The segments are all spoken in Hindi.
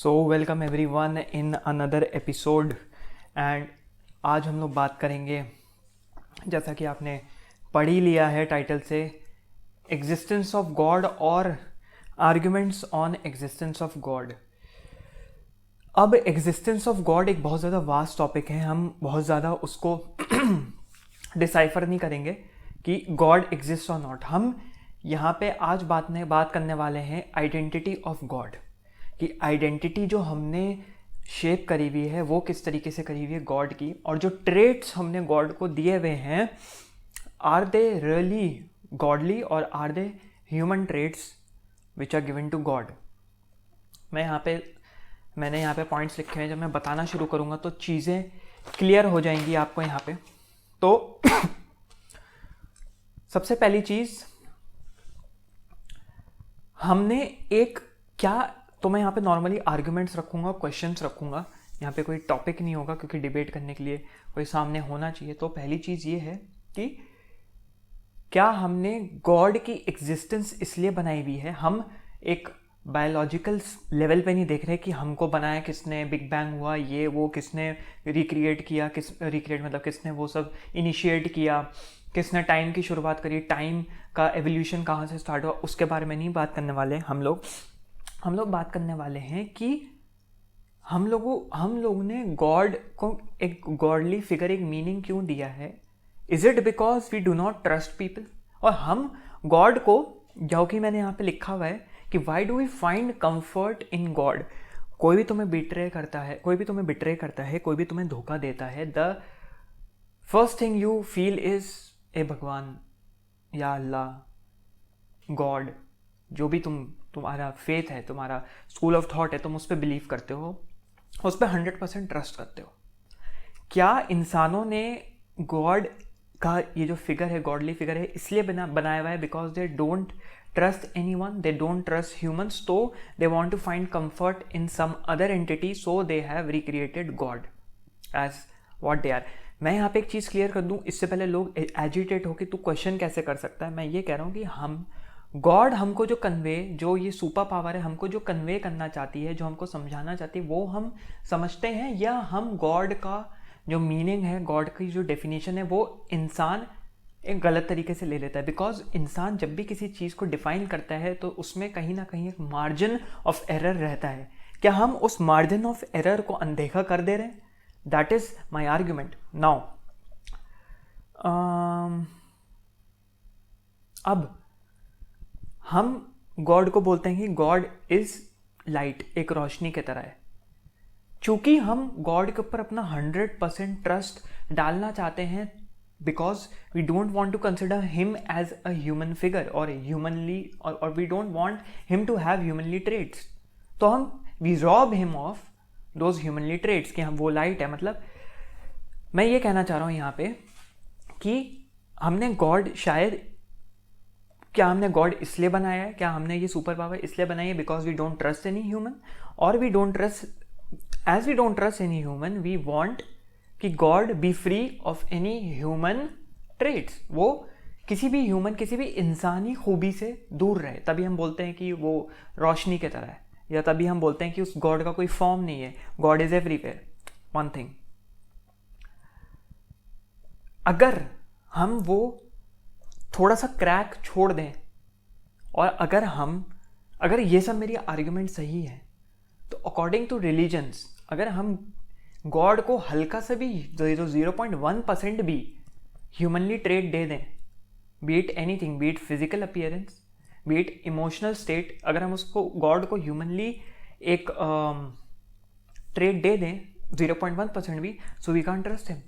So welcome everyone in another episode and आज हम लोग बात करेंगे, जैसा कि आपने पढ़ ही लिया है टाइटल से, एग्जिस्टेंस ऑफ गॉड और arguments on existence of God. अब एग्जिस्टेंस ऑफ गॉड एक बहुत ज़्यादा वास्ट टॉपिक है, हम बहुत ज़्यादा उसको डिसाइफर नहीं करेंगे कि गॉड एग्जिस्ट और नॉट। हम यहाँ पे आज बात करने वाले हैं आइडेंटिटी ऑफ गॉड, कि आइडेंटिटी जो हमने शेप करी हुई है वो किस तरीके से करी हुई है गॉड की, और जो ट्रेट्स हमने गॉड को दिए हुए हैं आर दे रियली गॉडली और are they human traits which are given to God. मैंने यहाँ पे पॉइंट्स लिखे हैं, जब मैं बताना शुरू करूँगा तो चीज़ें क्लियर हो जाएंगी आपको यहाँ पे। तो सबसे पहली चीज़, हमने एक क्या, तो मैं यहाँ पे नॉर्मली आर्ग्यूमेंट्स रखूँगा, क्वेश्चंस रखूँगा, यहाँ पे कोई टॉपिक नहीं होगा क्योंकि डिबेट करने के लिए कोई सामने होना चाहिए। तो पहली चीज़ ये है कि क्या हमने गॉड की एग्जिस्टेंस इसलिए बनाई हुई है, हम एक बायोलॉजिकल लेवल पे नहीं देख रहे कि हमको बनाया किसने, बिग बैंग हुआ ये वो, किसने रिक्रिएट किया, रिक्रिएट मतलब किसने वो सब इनिशिएट किया, किसने टाइम की शुरुआत करी, टाइम का एवोल्यूशन कहाँ से स्टार्ट हुआ, उसके बारे में नहीं बात करने वाले हम लोग बात करने वाले हैं कि हम लोगों ने गॉड को एक गॉडली फिगर, एक मीनिंग क्यों दिया है। Is it because we do not trust people, और हम गॉड को, जो कि मैंने यहाँ पे लिखा हुआ है कि why do we find comfort in God. कोई भी तुम्हें बिट्रे करता है, कोई भी तुम्हें धोखा देता है, the first thing you feel is a भगवान या अल्लाह, गॉड, जो भी तुम्हारा फेथ है, तुम्हारा स्कूल ऑफ थॉट है, तुम उस पर बिलीव करते हो, उस पर 100% ट्रस्ट करते हो। क्या इंसानों ने गॉड का ये जो फिगर है, गॉडली फिगर है, इसलिए बनाया हुआ है because they don't trust anyone, they don't trust humans, तो they want to find comfort in some other entity, so they have recreated God as what they are. मैं यहाँ पे एक चीज़ क्लियर कर दूँ, इससे पहले लोग एजिटेट हो कि तू क्वेश्चन कैसे कर सकता है। मैं ये कह रहा हूँ कि हम गॉड हमको जो जो ये सुपर पावर है, हमको जो कन्वे करना चाहती है, जो हमको समझाना चाहती है, वो हम समझते हैं, या हम गॉड का जो मीनिंग है, गॉड की जो डेफिनेशन है, वो इंसान एक गलत तरीके से ले लेता है। बिकॉज इंसान जब भी किसी चीज़ को डिफाइन करता है तो उसमें कहीं ना कहीं एक मार्जिन ऑफ एरर रहता है। क्या हम उस मार्जिन ऑफ एरर को अनदेखा कर दे रहे हैं? That is my argument. Now अब हम गॉड को बोलते हैं कि गॉड इज लाइट, एक रोशनी की तरह है। चूंकि हम गॉड के ऊपर अपना 100% ट्रस्ट डालना चाहते हैं, because we don't want to consider him as a human figure और ह्यूमनली, और we don't want him to have humanly traits, तो हम we rob him of those humanly traits कि हम वो लाइट है। मतलब मैं ये कहना चाह रहा हूँ यहाँ पे कि हमने गॉड क्या हमने गॉड इसलिए बनाया है, क्या हमने ये सुपर पावर इसलिए बनाई है because we don't trust any human, और we don't trust any human, we want कि God be free of any human traits, वो किसी भी ह्यूमन, किसी भी इंसानी खूबी से दूर रहे। तभी हम बोलते हैं कि वो रोशनी की तरह है, या तभी हम बोलते हैं कि उस गॉड का कोई फॉर्म नहीं है, God is everywhere. One thing, अगर हम वो थोड़ा सा क्रैक छोड़ दें, और अगर ये सब मेरी आर्ग्यूमेंट सही है, तो अकॉर्डिंग टू रिलीजन्स, अगर हम गॉड को हल्का सा भी 0.1% भी ह्यूमनली ट्रेट दे दें, B it anything, B it physical appearance, B it emotional state, अगर हम उसको गॉड को ह्यूमनली एक ट्रेट दे दें 0.1% भी, so we can't trust him.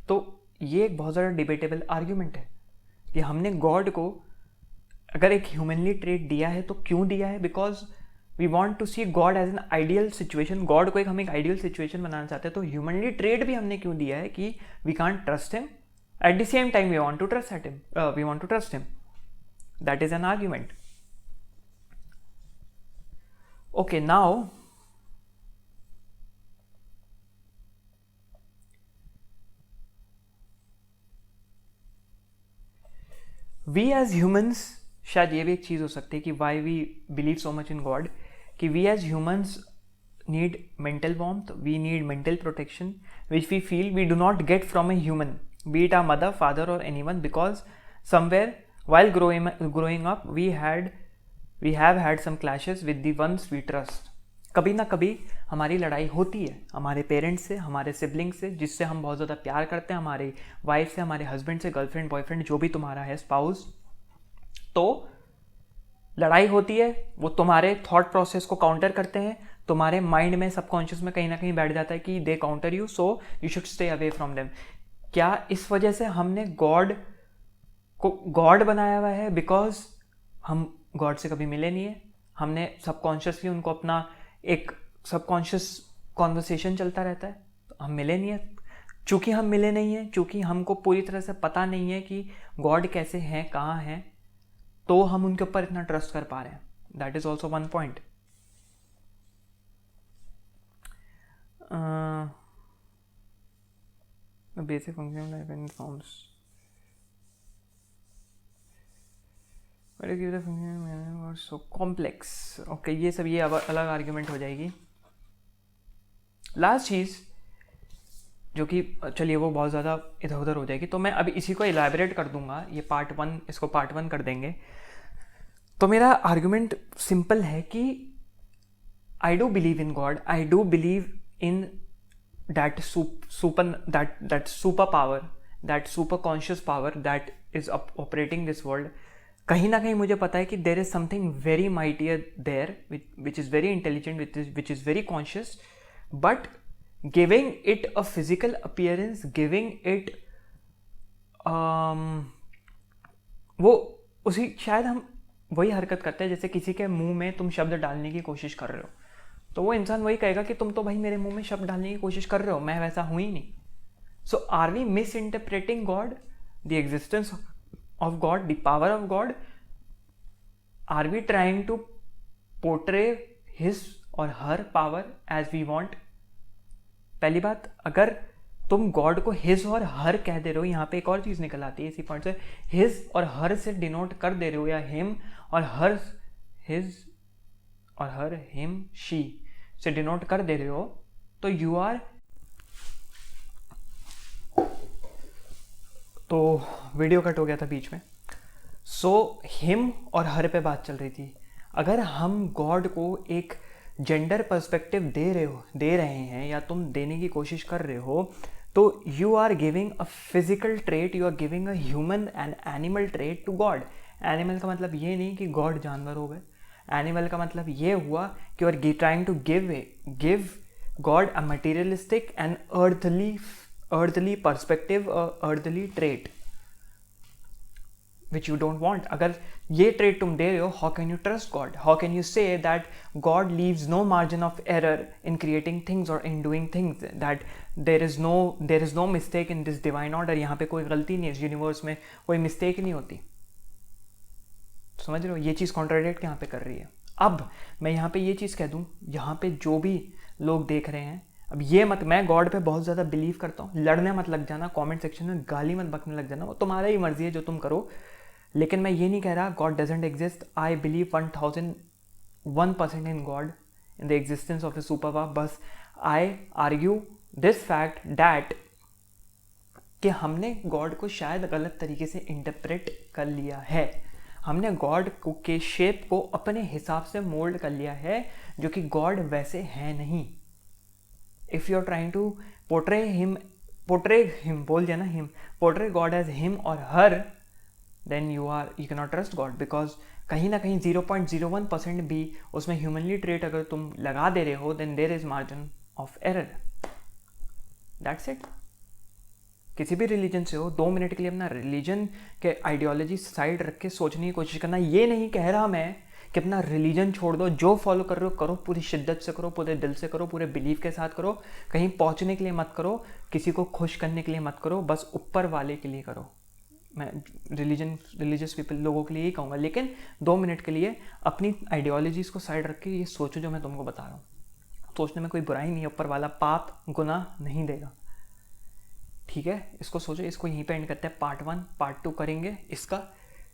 तो ये एक बहुत ज़्यादा डिबेटेबल आर्ग्यूमेंट है कि हमने गॉड को अगर एक ह्यूमनली ट्रेट दिया है तो क्यों दिया है, because we want to see God as an ideal situation. God को हम एक आइडियल सिचुएशन बनाना चाहते हैं, तो ह्यूमनली ट्रेट भी हमने क्यों दिया है कि we can't trust him, at the same time we want to trust him, that is an argument. Okay, now we as humans, शायद ये भी एक चीज़ हो सकती है कि why we believe so much in God, कि we as humans need mental warmth, we need mental protection, which we feel we do not get from a human, be it our mother, father or anyone, because somewhere while growing up we have had some clashes with the ones we trust. कभी ना कभी हमारी लड़ाई होती है हमारे पेरेंट्स से, हमारे सिबलिंग से, जिससे हम बहुत ज़्यादा प्यार करते हैं, हमारी वाइफ से, हमारे हस्बैंड से, गर्लफ्रेंड, बॉयफ्रेंड, जो भी तुम्हारा है, स्पाउस. तो लड़ाई होती है, वो तुम्हारे थॉट प्रोसेस को काउंटर करते हैं, तुम्हारे माइंड में, सबकॉन्शियस में कहीं ना कहीं बैठ जाता है कि they counter you, so you should stay away from them. क्या इस वजह से हमने गॉड को गॉड बनाया हुआ है? बिकॉज हम गॉड से कभी मिले नहीं है, हमने सबकॉन्शियसली उनको अपना एक सबकॉन्शियस कॉन्वर्सेशन चलता रहता है, तो हम मिले नहीं है. चूंकि हम मिले नहीं हैं, चूंकि हमको पूरी तरह से पता नहीं है कि गॉड कैसे हैं, कहाँ हैं, तो हम उनके ऊपर इतना ट्रस्ट कर पा रहे हैं. That is also one point. Basic function life in forms so complex. Okay, ये सब ये अलग आर्ग्यूमेंट हो जाएगी. लास्ट चीज़ जो कि चलिए वो बहुत ज़्यादा इधर उधर हो जाएगी, तो मैं अभी इसी को इलैबोरेट कर दूंगा. ये पार्ट 1, इसको पार्ट 1 कर देंगे. तो मेरा आर्ग्यूमेंट सिंपल है कि I do believe in God, I do believe in that super power, that super conscious power that is operating this world. कहीं ना कहीं मुझे पता है कि there is something very mightier there, which is very intelligent, which is very conscious, but giving it a physical appearance, giving it वो उसी शायद हम वही हरकत करते हैं जैसे किसी के मुंह में तुम शब्द डालने की कोशिश कर रहे हो, तो वो इंसान वही कहेगा कि तुम तो भाई मेरे मुंह में शब्द डालने की कोशिश कर रहे हो, मैं वैसा हूं ही नहीं. So are we misinterpreting God, the existence of God, the power of God? Are we trying to portray his और her power as we want? पहली बात, अगर तुम गॉड को हिज और हर कह दे रहे हो, यहाँ पे एक और चीज निकल आती है इसी पॉइंट से, हिज और हर से डिनोट कर दे रहे हो, या हिम और हर, हिज और हर, हिम, शी से डिनोट कर दे रहे हो, तो यू आर, तो वीडियो कट हो गया था बीच में. सो हिम और हर पे बात चल रही थी. अगर हम गॉड को एक जेंडर पर्सपेक्टिव दे रहे हैं या तुम देने की कोशिश कर रहे हो, तो you are giving a physical trait, you are giving a human and animal trait to God. Animal का मतलब ये नहीं कि गॉड जानवर हो गए, एनिमल का मतलब ये हुआ कि you are trying to give God a materialistic and earthly perspective, earthly trait which you don't want. अगर ये trait तुम दे रहे हो, how can you trust God? How can you say that God leaves no margin of error in creating things or in doing things, that there is no mistake in this divine order? यहाँ पे कोई गलती नहीं, इस यूनिवर्स में कोई मिस्टेक नहीं होती. समझ रहे हो? ये चीज़ कॉन्ट्राडिक्ट यहाँ पे कर रही है. अब मैं यहाँ पे ये चीज़ कह दूँ, यहाँ पे जो भी लोग देख रहे हैं, अब ये मत, मैं गॉड पे बहुत ज़्यादा बिलीव करता हूँ, लड़ने मत लग जाना, कमेंट सेक्शन में गाली मत बकने लग जाना, वो तुम्हारा ही मर्जी है जो तुम करो. लेकिन मैं ये नहीं कह रहा God doesn't exist. I believe 1001% in God, in the existence of the super power. बस I argue this fact that कि हमने गॉड को शायद गलत तरीके से इंटरप्रेट कर लिया है. हमने गॉड के शेप को अपने हिसाब से मोल्ड कर लिया है, जो कि गॉड वैसे है नहीं. If you are trying to portray him बोल दिया ना, him, portray God as him और हर, then you can not trust God. Because कहीं ना कहीं 0.01% भी उसमें ह्यूमनली ट्रेट अगर तुम लगा दे रहे हो, then there is margin of error. That's it. किसी भी रिलीजन से हो, 2 मिनट के लिए अपना रिलीजन के आइडियोलॉजी साइड रख के सोचने की कोशिश करना. ये नहीं कह रहा मैं कि अपना रिलीजन छोड़ दो, जो फॉलो कर रहे हो करो, पूरी शिद्दत से करो, पूरे दिल से करो, पूरे बिलीव के साथ करो. कहीं पहुंचने के लिए मत करो, किसी को खुश करने के लिए मत करो, बस ऊपर वाले के लिए करो. मैं रिलीजियस पीपल लोगों के लिए ही कहूँगा. लेकिन 2 मिनट के लिए अपनी आइडियोलॉजीज़ को साइड रख के ये सोचो जो मैं तुमको बता रहा हूँ. सोचने में कोई बुराई नहीं है, ऊपर वाला पाप गुनाह नहीं देगा. ठीक है, इसको सोचो. इसको यहीं पे एंड करते हैं. पार्ट 1 पार्ट 2 करेंगे इसका.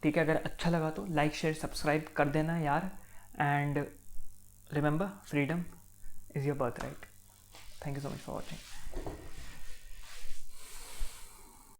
ठीक है, अगर अच्छा लगा तो लाइक शेयर सब्सक्राइब कर देना यार. And Remember, freedom is your birthright. Thank you so much for watching.